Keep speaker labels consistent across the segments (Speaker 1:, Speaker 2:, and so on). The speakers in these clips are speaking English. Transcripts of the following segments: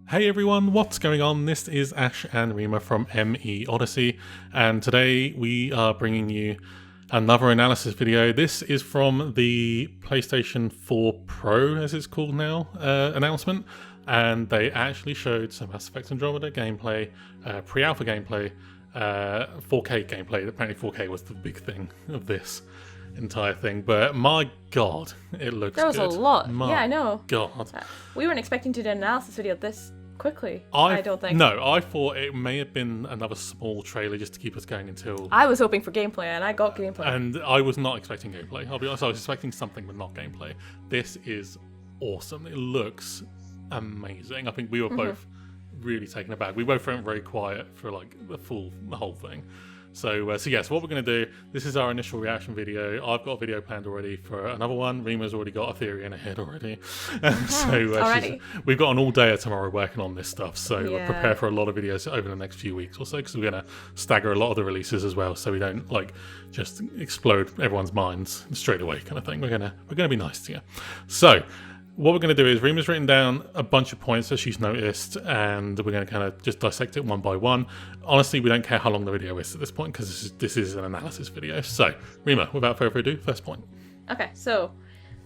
Speaker 1: Hey everyone, what's going on? This is Ash and Rima from ME Odyssey, and today we are bringing you another analysis video. This is from the PlayStation 4 Pro, as it's called now, announcement, and they actually showed some Mass Effect Andromeda gameplay, pre-alpha gameplay, 4K gameplay. Apparently 4K was the big thing of this entire thing, but my god, it looks good.
Speaker 2: There was a lot.
Speaker 1: My
Speaker 2: yeah, I know.
Speaker 1: God.
Speaker 2: We weren't expecting to do an analysis video this quickly, I don't think.
Speaker 1: No, I thought it may have been another small trailer just to keep us going until...
Speaker 2: I was hoping for gameplay, and I got gameplay.
Speaker 1: And I was not expecting gameplay. I'll be honest, I was expecting something but not gameplay. This is awesome. It looks amazing. I think we were both really taken aback. We both went very quiet for like the whole thing. So yes, what we're going to do, this is our initial reaction video. I've got a video planned already for another one. Rima's already got a theory in her head already. We've got an all-dayer tomorrow working on this stuff, so prepare for a lot of videos over the next few weeks or so, because we're going to stagger a lot of the releases as well, so we don't like just explode everyone's minds straight away kind of thing. We're gonna be nice to you. So what we're going to do is Rima's written down a bunch of points that she's noticed, and we're going to kind of just dissect it one by one. Honestly, we don't care how long the video is at this point, because this is an analysis video. So, Rima, without further ado, first point.
Speaker 2: Okay, so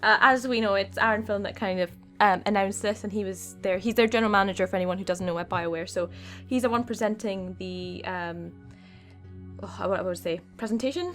Speaker 2: as we know, it's Aaron Film that kind of announced this, and he was there. He's their general manager for anyone who doesn't know at BioWare. So he's the one presenting the what I would say, presentation.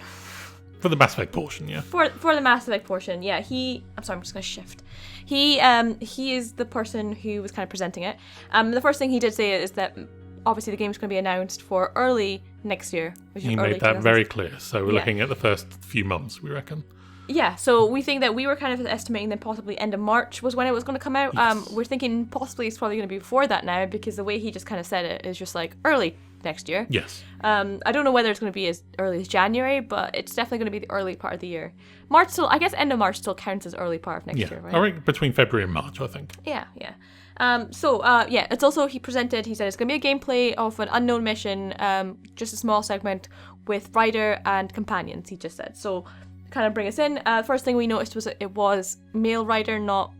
Speaker 1: For the Mass Effect portion, yeah.
Speaker 2: For the Mass Effect portion, yeah. I'm sorry, I'm just gonna shift. He is the person who was kind of presenting it. The first thing he did say is that obviously the game is going to be announced for early next year.
Speaker 1: He made that very clear. So we're looking at the first few months, we reckon.
Speaker 2: Yeah, so we think that we were kind of estimating that possibly end of March was when it was going to come out.
Speaker 1: Yes.
Speaker 2: We're thinking possibly it's probably going to be before that now, because the way he just kind of said it is just like early next year.
Speaker 1: Yes.
Speaker 2: I don't know whether it's going to be as early as January, but it's definitely going to be the early part of the year. March still, I guess end of March still counts as early part of next year, right?
Speaker 1: I think between February and March, I think.
Speaker 2: Yeah. It's also, he said it's going to be a gameplay of an unknown mission, just a small segment with Ryder and companions, he just said. So, kind of bring us in. First thing we noticed was it was male Ryder, not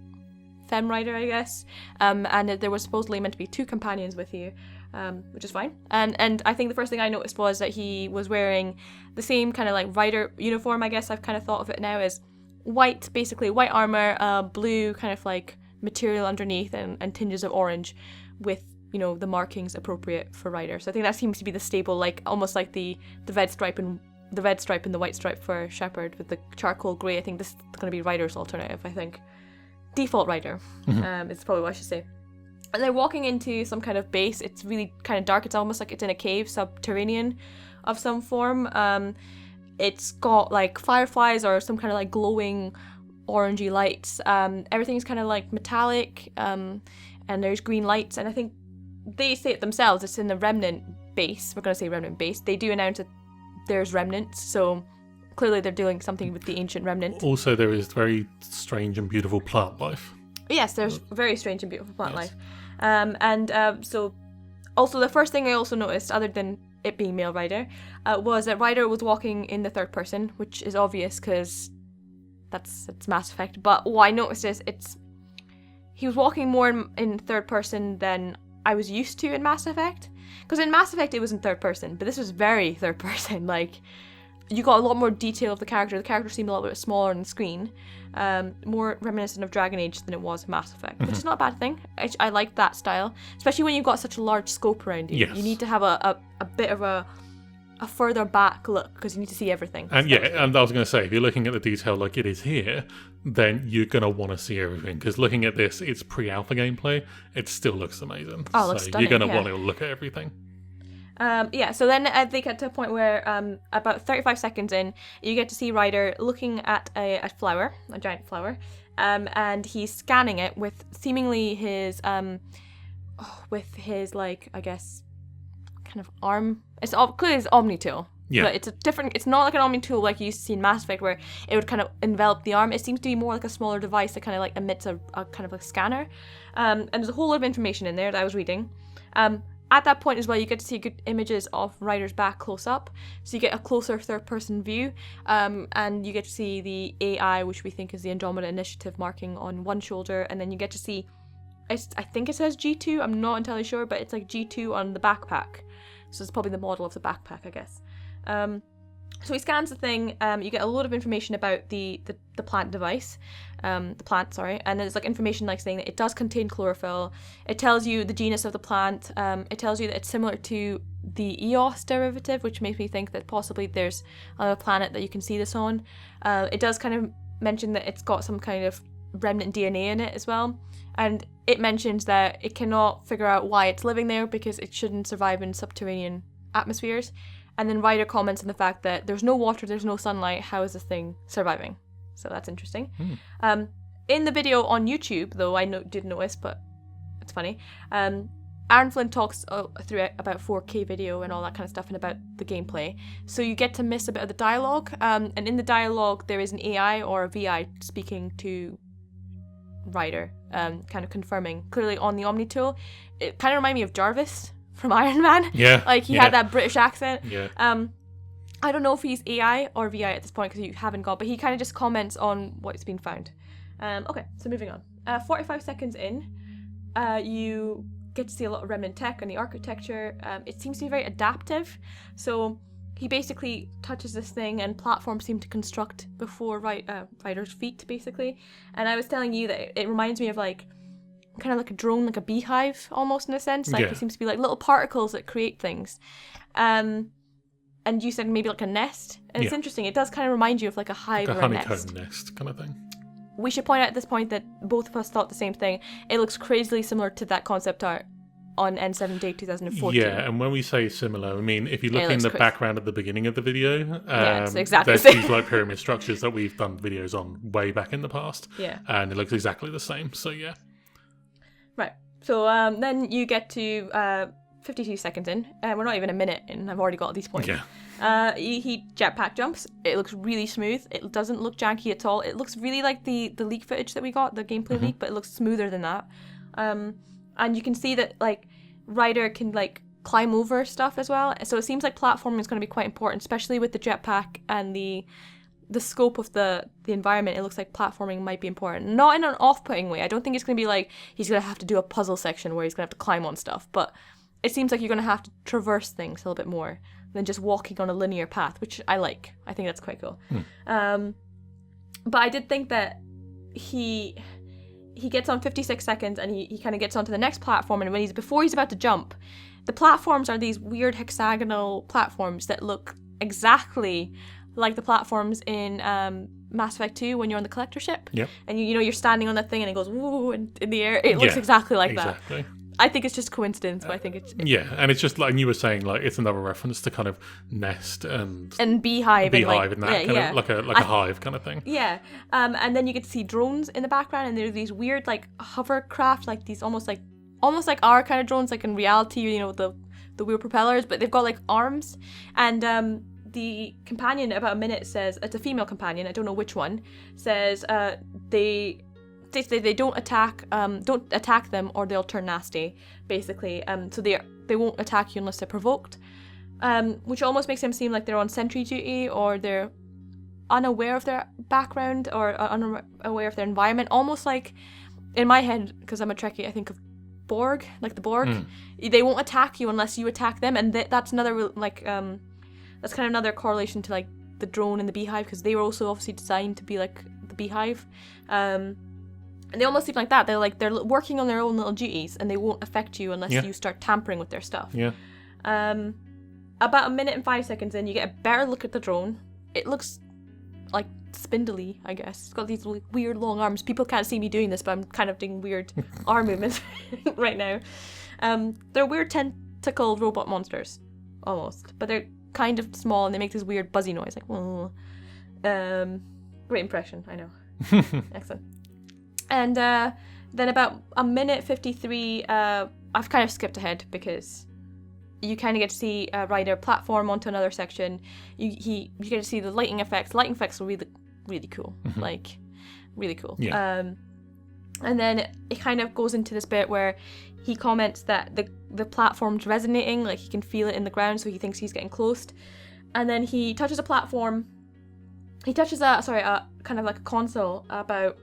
Speaker 2: femme Ryder, I guess. And there was supposedly meant to be 2 companions with you, which is fine. And I think the first thing I noticed was that he was wearing the same kind of like Ryder uniform, I guess I've kind of thought of it now as white, basically white armor, blue kind of like material underneath, and tinges of orange with, you know, the markings appropriate for Ryder. So I think that seems to be the stable, like almost like the red stripe and the white stripe for Shepard with the charcoal grey. I think this is going to be Ryder's alternative, I think. Default Ryder is probably what I should say. And they're walking into some kind of base. It's really kind of dark. It's almost like it's in a cave, subterranean of some form. It's got like fireflies or some kind of like glowing orangey lights. Everything's kind of like metallic, and there's green lights. And I think they say it themselves. It's in the Remnant base. We're going to say Remnant base. They do announce that there's remnants, so clearly they're doing something with the ancient remnant.
Speaker 1: Also, there is very strange and beautiful plant life.
Speaker 2: Yes, there's very strange and beautiful plant life. So also the first thing I also noticed, other than it being male Ryder, was that Ryder was walking in the third person, which is obvious because it's Mass Effect. But what I noticed is he was walking more in third person than I was used to in Mass Effect. Because in Mass Effect it was in third person, but this was very third person. Like, you got a lot more detail of the character. The character seemed a little bit smaller on the screen, more reminiscent of Dragon Age than it was in Mass Effect, which is not a bad thing. I like that style, especially when you've got such a large scope around you.
Speaker 1: Yes.
Speaker 2: You need to have a bit of a further back look, because you need to see everything.
Speaker 1: And and I was going to say, if you're looking at the detail like it is here, then you're going to want to see everything, because looking at this, it's pre-alpha gameplay, it still looks amazing.
Speaker 2: Oh, it looks stunning,
Speaker 1: you're going to want to look at everything.
Speaker 2: So then they get to a point where about 35 seconds in, you get to see Ryder looking at a flower, a giant flower, and he's scanning it with seemingly his like, I guess, kind of arm. It's clearly his Omni tool.
Speaker 1: Yeah.
Speaker 2: But it's not like an Omni tool like you used to see in Mass Effect, where it would kind of envelop the arm. It seems to be more like a smaller device that kind of like emits a kind of a scanner. And there's a whole lot of information in there that I was reading. At that point as well, you get to see good images of Ryder's back close up, so you get a closer third-person view, and you get to see the AI, which we think is the Andromeda Initiative marking on one shoulder, and then you get to see I think it says G2. I'm not entirely sure, but it's like G2 on the backpack. So it's probably the model of the backpack, I guess. So he scans the thing. You get a lot of information about the plant device, and there's like information like saying that it does contain chlorophyll. It tells you the genus of the plant. It tells you that it's similar to the EOS derivative, which makes me think that possibly there's another planet that you can see this on. It does kind of mention that it's got some kind of remnant DNA in it as well, and it mentions that it cannot figure out why it's living there because it shouldn't survive in subterranean atmospheres. And then Ryder comments on the fact that there's no water, there's no sunlight, how is this thing surviving? So that's interesting. In the video on YouTube, though, I did notice, but it's funny, Aaron Flynn talks through about 4K video and all that kind of stuff and about the gameplay. So you get to miss a bit of the dialogue, and in the dialogue there is an AI or a VI speaking to Ryder, kind of confirming, clearly on the Omni tool. It kind of reminded me of Jarvis from Iron Man.
Speaker 1: Yeah.
Speaker 2: Like, he had that British accent.
Speaker 1: Yeah.
Speaker 2: I don't know if he's AI or VI at this point because you haven't got, but he kind of just comments on what's been found. Okay, so moving on. 45 seconds in, you get to see a lot of remnant tech and the architecture. It seems to be very adaptive. So he basically touches this thing and platforms seem to construct before Ryder's feet, basically. And I was telling you that it reminds me of like kind of like a drone, like a beehive almost in a sense. Like it seems to be like little particles that create things. And you said maybe like a nest. And it's interesting. It does kind of remind you of like a hive
Speaker 1: like
Speaker 2: or
Speaker 1: a
Speaker 2: a
Speaker 1: honeycomb
Speaker 2: nest.
Speaker 1: nest kind of thing.
Speaker 2: We should point out at this point that both of us thought the same thing. It looks crazily similar to that concept art on N7 Day 2014.
Speaker 1: Yeah, and when we say similar, I mean, if you look in the background at the beginning of the video,
Speaker 2: it's exactly
Speaker 1: there's
Speaker 2: the same.
Speaker 1: these like pyramid structures that we've done videos on way back in the past.
Speaker 2: Yeah.
Speaker 1: And it looks exactly the same, so yeah.
Speaker 2: Right. So then you get to 52 seconds in. We're not even a minute in. I've already got these points.
Speaker 1: Yeah.
Speaker 2: He jetpack jumps. It looks really smooth. It doesn't look janky at all. It looks really like the leak footage that we got, the gameplay leak, but it looks smoother than that. And you can see that like Ryder can like climb over stuff as well. So it seems like platforming is going to be quite important, especially with the jetpack and the scope of the environment. It looks like platforming might be important. Not in an off-putting way. I don't think it's going to be like he's going to have to do a puzzle section where he's going to have to climb on stuff, but it seems like you're going to have to traverse things a little bit more than just walking on a linear path, which I like. I think that's quite cool. But I did think that he gets on 56 seconds and he kind of gets onto the next platform, and before he's about to jump, the platforms are these weird hexagonal platforms that look exactly like the platforms in Mass Effect 2 when you're on the collector ship.
Speaker 1: Yep.
Speaker 2: And you're standing on that thing and it goes woo in the air. It looks exactly like that. I think it's just coincidence, but I think it's...
Speaker 1: Yeah, and it's just like you were saying, like it's another reference to kind of nest and
Speaker 2: beehive
Speaker 1: and that kind of like a hive kind of thing.
Speaker 2: Yeah, and then you get to see drones in the background, and there are these weird like hovercraft, like these almost like our kind of drones, like in reality, you know, the weird propellers, but they've got like arms. And the companion, about a minute, says, it's a female companion, I don't know which one, says they don't attack them or they'll turn nasty, basically. So they won't attack you unless they're provoked, which almost makes them seem like they're on sentry duty or they're unaware of their background or unaware of their environment. Almost like, in my head, because I'm a Trekkie, I think of Borg, like the Borg. They won't attack you unless you attack them, and that's another like that's kind of another correlation to like the drone and the beehive, because they were also obviously designed to be like the beehive. And they almost seem like that. They're working on their own little duties, and they won't affect you unless you start tampering with their stuff.
Speaker 1: Yeah.
Speaker 2: About a minute and 5 seconds in, you get a better look at the drone. It looks like spindly, I guess. It's got these weird long arms. People can't see me doing this, but I'm kind of doing weird arm movements right now. They're weird tentacle robot monsters, almost, but they're kind of small and they make this weird buzzy noise, like. Great impression, I know. Excellent. And then about a minute 53, I've kind of skipped ahead because you kind of get to see Ryder platform onto another section. You get to see the lighting effects. Lighting effects are really, really cool. Like, really cool.
Speaker 1: Yeah.
Speaker 2: And then it kind of goes into this bit where he comments that the platform's resonating, like he can feel it in the ground, so he thinks he's getting close. And then he touches a platform. He touches a kind of like a console about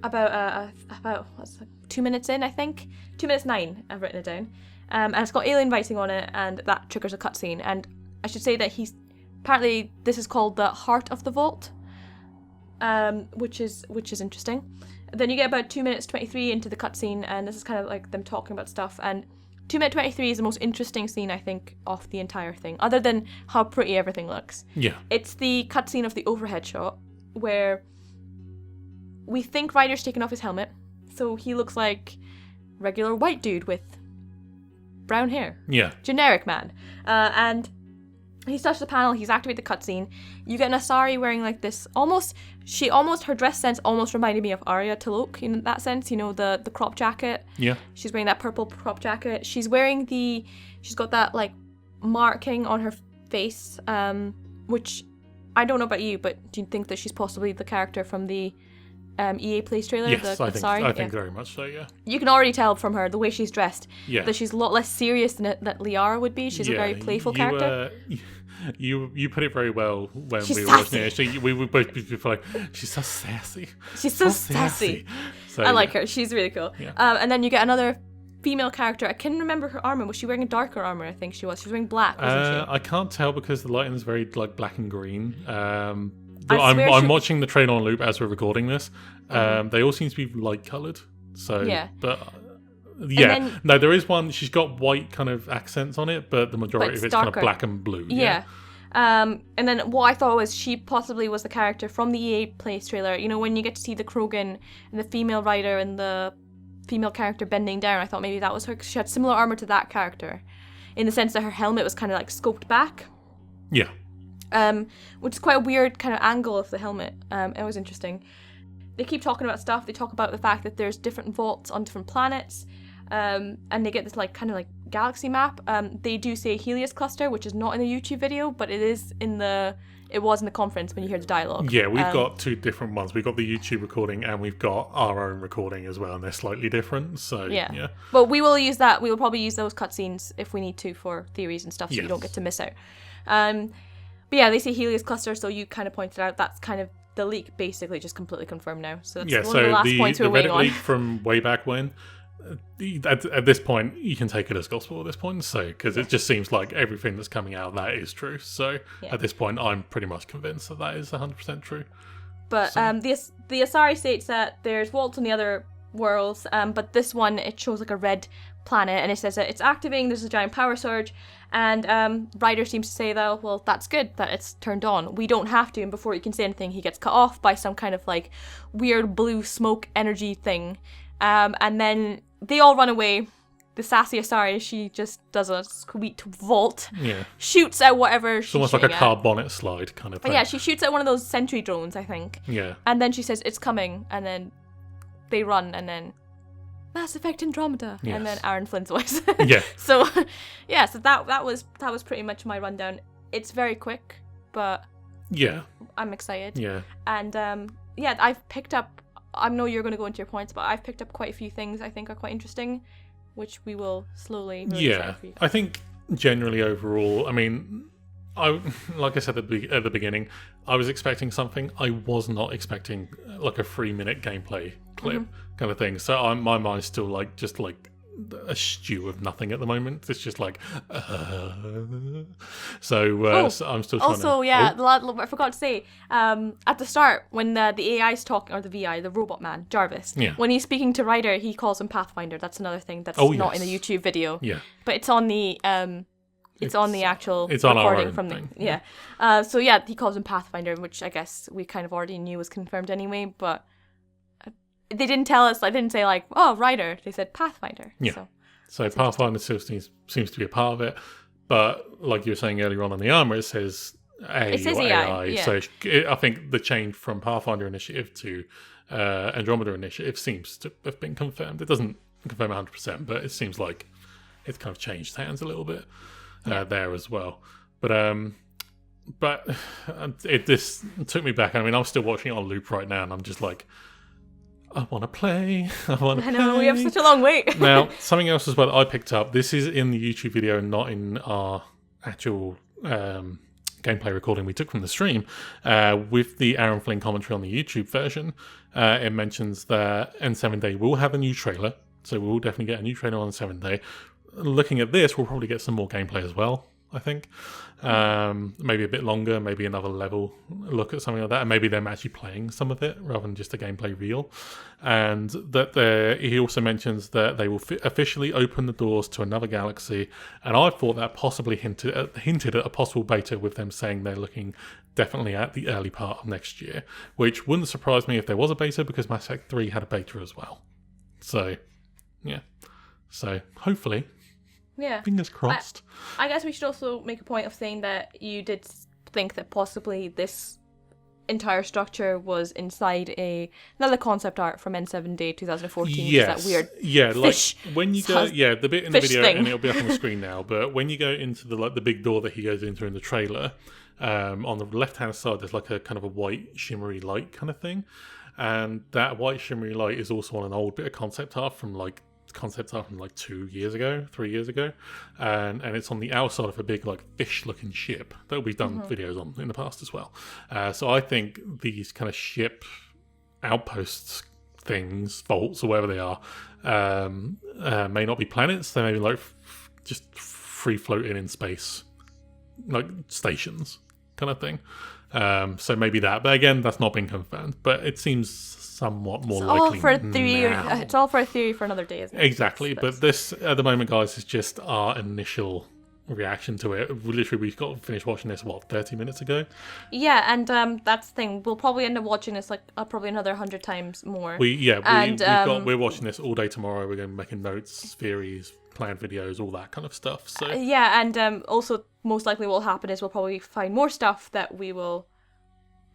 Speaker 2: about what's it, 2 minutes in, I think 2 minutes 9. I've written it down, and it's got alien writing on it, and that triggers a cutscene. And I should say that he's apparently this is called the Heart of the Vault, which is interesting. Then you get about 2 minutes 23 into the cutscene, and this is kind of like them talking about stuff. And 2 minute 23 is the most interesting scene, I think, of the entire thing, other than how pretty everything looks.
Speaker 1: Yeah.
Speaker 2: It's the cutscene of the overhead shot where we think Ryder's taken off his helmet, so he looks like regular white dude with brown hair.
Speaker 1: Yeah.
Speaker 2: Generic man. And he's touched the panel, he's activated the cutscene. You get an Asari wearing like this her dress sense almost reminded me of Arya T'Loak in that sense, you know, the crop jacket.
Speaker 1: Yeah.
Speaker 2: She's wearing that purple crop jacket. She's got that like marking on her face, which I don't know about you, but do you think that she's possibly the character from the EA Plays trailer?
Speaker 1: Yes, I think very much so, yeah.
Speaker 2: You can already tell from her, the way she's dressed,
Speaker 1: yeah,
Speaker 2: that she's a lot less serious than that Liara would be. She's a very playful character.
Speaker 1: You put it very well when
Speaker 2: she's
Speaker 1: we were
Speaker 2: sassy.
Speaker 1: watching it. We were both like, she's so sassy.
Speaker 2: She's so sassy.
Speaker 1: So,
Speaker 2: I like her. She's really cool.
Speaker 1: Yeah.
Speaker 2: And then you get another female character. I can't remember her armor. Was she wearing a darker armor? I think she was. She was wearing black, wasn't she?
Speaker 1: I can't tell because the lighting is very like black and green. I'm watching the trailer on loop as we're recording this. They all seem to be light coloured. So
Speaker 2: yeah.
Speaker 1: But no, there is one. She's got white kind of accents on it, but the majority of it's
Speaker 2: darker.
Speaker 1: kind of black and blue.
Speaker 2: Yeah. And then what I thought was she possibly was the character from the EA Plays trailer. You know, when you get to see the Krogan and the female rider and the female character bending down, I thought maybe that was her, because she had similar armor to that character in the sense that her helmet was kind of like scoped back.
Speaker 1: Yeah.
Speaker 2: Which is quite a weird kind of angle of the helmet. It was interesting. They keep talking about stuff. They talk about the fact that there's different vaults on different planets. And they get this like kind of like galaxy map. They do say Helios cluster, which is not in the YouTube video, but it was in the conference when you hear the dialogue.
Speaker 1: Yeah, we've got two different ones. We've got the YouTube recording and we've got our own recording as well, and they're slightly different. So yeah.
Speaker 2: But we will use that. We will probably use those cutscenes if we need to for theories and stuff, so you don't get to miss out. But yeah, they say Helios cluster, so you kind of pointed out that's kind of the leak basically just completely confirmed now. So that's one of the last points we're waiting on.
Speaker 1: Reddit leak from way back when, at this point, you can take it as gospel at this point, so because it just seems like everything that's coming out of that is true. So at this point, I'm pretty much convinced that is 100% true.
Speaker 2: But the Asari states that there's vaults on the other worlds, but this one, it shows like a red planet, and it says that it's activating, there's a giant power surge, and Ryder seems to say that, well, that's good that it's turned on. We don't have to, and before he can say anything, he gets cut off by some kind of like weird blue smoke energy thing. And then they all run away. The sassy Asari, she just does a sweet vault, shoots at whatever she's
Speaker 1: almost like a car bonnet slide kind of thing.
Speaker 2: Yeah, she shoots at one of those sentry drones, I think.
Speaker 1: Yeah.
Speaker 2: And then she says, it's coming, and then they run, and then Mass Effect Andromeda, and then Aaron Flynn's voice.
Speaker 1: Yeah.
Speaker 2: So that was pretty much my rundown. It's very quick, but I'm excited.
Speaker 1: Yeah.
Speaker 2: And I've picked up. I know you're going to go into your points, but I've picked up quite a few things I think are quite interesting, which we will slowly.
Speaker 1: I think generally overall, I mean, like I said at the beginning, I was expecting something. I was not expecting like a 3-minute gameplay clip kind of thing. So my mind's still like just like a stew of nothing at the moment. It's just like so I'm still trying
Speaker 2: I forgot to say at the start when the AI is talking, or the VI, the robot man Jarvis, when he's speaking to Ryder, he calls him Pathfinder. That's another thing that's not in the YouTube video, but it's on the it's on the actual recording from the he calls him Pathfinder, which I guess we kind of already knew was confirmed anyway, but they didn't tell us. I didn't say like, oh, Ryder. They said Pathfinder.
Speaker 1: Yeah. So Pathfinder still seems to be a part of it, but like you were saying earlier on in the armor, it says AI.
Speaker 2: Yeah.
Speaker 1: So I think the change from Pathfinder Initiative to Andromeda Initiative seems to have been confirmed. It doesn't confirm 100%, but it seems like it's kind of changed hands a little bit there as well. But this took me back. I mean, I'm still watching it on loop right now, and I'm just like, I want to play.
Speaker 2: I know, we have such a long wait.
Speaker 1: Now, something else as well that I picked up. This is in the YouTube video, not in our actual gameplay recording we took from the stream, with the Aaron Flynn commentary on the YouTube version, it mentions that N7 Day will have a new trailer, so we'll definitely get a new trailer on N7 Day. Looking at this, we'll probably get some more gameplay as well, I think. Maybe a bit longer, maybe another level look at something like that, and maybe them actually playing some of it rather than just a gameplay reel. And that he also mentions that they will officially open the doors to another galaxy, and I thought that possibly hinted at a possible beta, with them saying they're looking definitely at the early part of next year, which wouldn't surprise me if there was a beta, because Mass Effect 3 had a beta as well. So, yeah. So, hopefully...
Speaker 2: Yeah.
Speaker 1: Fingers crossed.
Speaker 2: I guess we should also make a point of saying that you did think that possibly this entire structure was inside another concept art from N7 Day 2014.
Speaker 1: Yes.
Speaker 2: That weird
Speaker 1: fish. Like when you go, the bit in the video,
Speaker 2: thing.
Speaker 1: and it'll be up on the screen now. But when you go into the big door that he goes into in the trailer, on the left hand side there's like a kind of a white shimmery light kind of thing, and that white shimmery light is also on an old bit of concept art from like 2 years ago, 3 years ago, and it's on the outside of a big like fish looking ship that we've done videos on in the past as well. So I think these kind of ship outposts things, vaults or whatever they are, may not be planets. They may be like just free floating in space, like stations kind of thing. So maybe that, but again, that's not been confirmed, but it seems somewhat more likely now.
Speaker 2: It's all for a theory for another day, isn't it?
Speaker 1: Exactly, but this at the moment, guys, is just our initial reaction to it. Literally, we've got finished watching this 30 minutes ago.
Speaker 2: Yeah, and that's the thing. We'll probably end up watching this like probably another 100 times more.
Speaker 1: We're watching this all day tomorrow. We're going to be making notes, theories, planned videos, all that kind of stuff. So
Speaker 2: yeah, and also most likely what will happen is we'll probably find more stuff that we will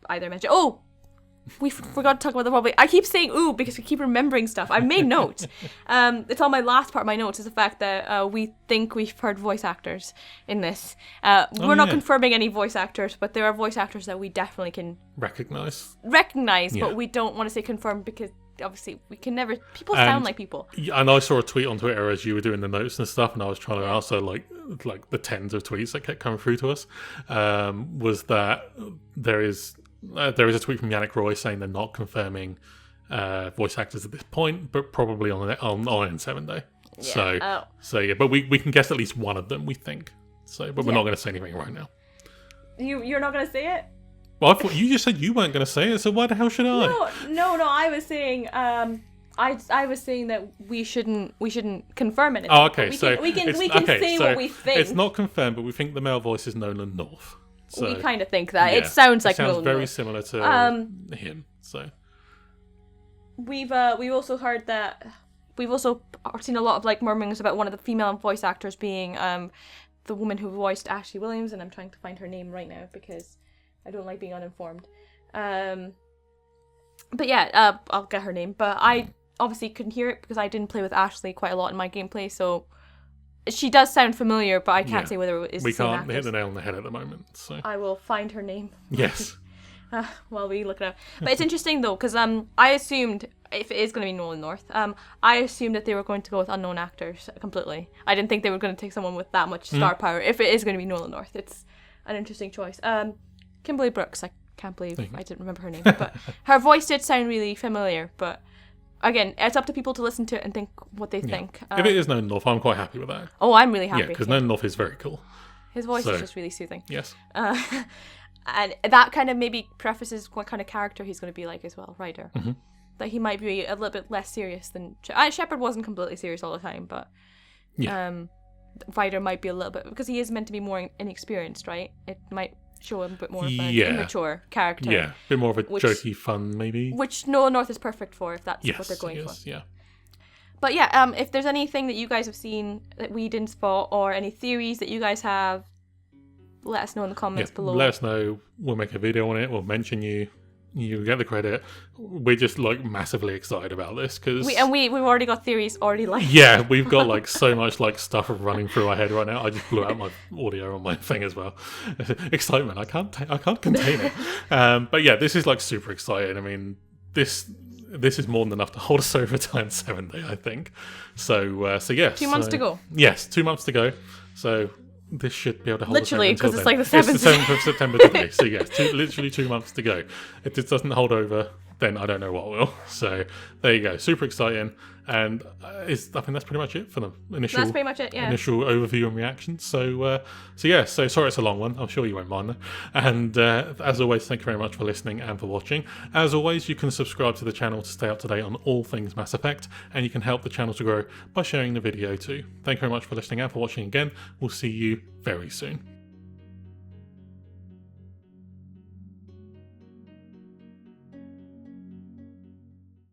Speaker 2: either mention. Oh, we forgot to talk about the probably. I keep saying ooh because we keep remembering stuff. I made notes. It's on my last part of my notes is the fact that we think we've heard voice actors in this. We're not confirming any voice actors, but there are voice actors that we definitely can recognize, but we don't want to say confirmed because obviously we can never. People sound like people.
Speaker 1: And I saw a tweet on Twitter as you were doing the notes and stuff, and I was trying to answer like the tens of tweets that kept coming through to us. Was that there is a tweet from Yannick Roy saying they're not confirming voice actors at this point, but probably on N7 Day. Yeah. So yeah, but we can guess at least one of them, we think. So, but we're not going to say anything right now.
Speaker 2: You're not going to say it?
Speaker 1: Well, I thought you just said you weren't going to say it, so why the hell should I?
Speaker 2: No. I was saying, I was saying that we shouldn't confirm anything.
Speaker 1: Oh, okay.
Speaker 2: We can say what we think.
Speaker 1: It's not confirmed, but we think the male voice is Nolan North. So,
Speaker 2: we kind of think that it sounds like Nolan
Speaker 1: very
Speaker 2: North.
Speaker 1: Similar to him. So
Speaker 2: we've also heard that we've also seen a lot of like murmurings about one of the female voice actors being the woman who voiced Ashley Williams, and I'm trying to find her name right now because I don't like being uninformed. But yeah, I'll get her name. But I obviously couldn't hear it because I didn't play with Ashley quite a lot in my gameplay, so she does sound familiar, but I can't say whether it is the same actress.
Speaker 1: We can't hit the nail on the head at the moment. So
Speaker 2: I will find her name.
Speaker 1: Yes.
Speaker 2: While we look it up. But it's interesting though, because I assumed, if it is going to be Nolan North, I assumed that they were going to go with unknown actors completely. I didn't think they were going to take someone with that much star power. If it is going to be Nolan North, it's an interesting choice. Kimberly Brooks, I can't believe I didn't remember her name, but her voice did sound really familiar, but again, it's up to people to listen to it and think what they think.
Speaker 1: If it is Nolan North, I'm quite happy with that.
Speaker 2: Oh, I'm really happy.
Speaker 1: Yeah, because Nolan North is very cool.
Speaker 2: His voice is just really soothing.
Speaker 1: Yes.
Speaker 2: And that kind of maybe prefaces what kind of character he's going to be like as well, Ryder. Mm-hmm. That he might be a little bit less serious than... Shepard wasn't completely serious all the time, but Ryder might be a little bit... Because he is meant to be more inexperienced, right? It might show him a bit more of an immature character.
Speaker 1: Yeah, a bit more of a jokey fun, maybe.
Speaker 2: Which Nolan North is perfect for, if that's what they're going for.
Speaker 1: Yeah.
Speaker 2: But yeah, if there's anything that you guys have seen that we didn't spot, or any theories that you guys have, let us know in the comments below.
Speaker 1: Let us know. We'll make a video on it. We'll mention you. You get the credit. We're just like massively excited about this because
Speaker 2: we've already got theories already.
Speaker 1: Yeah, we've got like so much like stuff running through our head right now. I just blew out my audio on my thing as well. Excitement. I can't contain it. But yeah, this is like super exciting. I mean, this is more than enough to hold us over time 7 day, I think. So yeah.
Speaker 2: 2 months to go.
Speaker 1: Yes, 2 months to go. So this should be able to hold
Speaker 2: Literally,
Speaker 1: us over until
Speaker 2: 'cause it's
Speaker 1: then.
Speaker 2: like the 7th.
Speaker 1: It's the 7th of September today. So yes, literally 2 months to go. If this doesn't hold over, then I don't know what will. So there you go. Super exciting. And I think that's pretty much it for the initial
Speaker 2: That's pretty much it, yeah.
Speaker 1: initial overview and reaction. So sorry it's a long one. I'm sure you won't mind that. And as always, thank you very much for listening and for watching. As always, you can subscribe to the channel to stay up to date on all things Mass Effect, and you can help the channel to grow by sharing the video too. Thank you very much for listening and for watching again. We'll see you very soon.